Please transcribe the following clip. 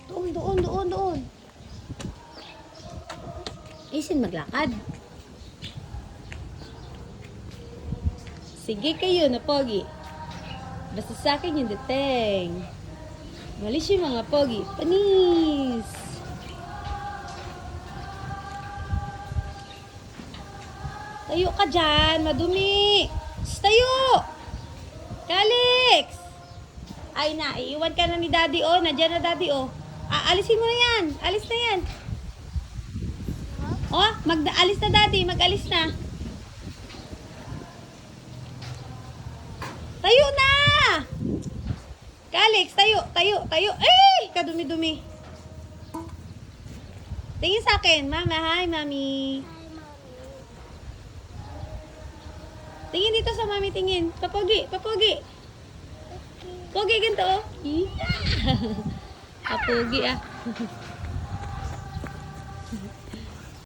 Doon, doon, doon, doon. Isin maglakad. Sige kayo na pogi. Basta sa akin yung deteng. Malis yung mga pogi. Panis! Tayo ka dyan, madumi! Tayo! Calix! Ay na, iiwan ka na ni daddy oh. Nandiyan na daddy oh. Alisin mo na yan. Alis na yan. Oh, alis na daddy. Mag-alis na. Tayo na! Calix, tayo, tayo, tayo. Eh! Kadumi-dumi. Tingin sa akin. Mama, hi, mami. Tingin dito sa mami, tingin. Papogi, papogi. Pogi ganito, oh. Papogi, ah.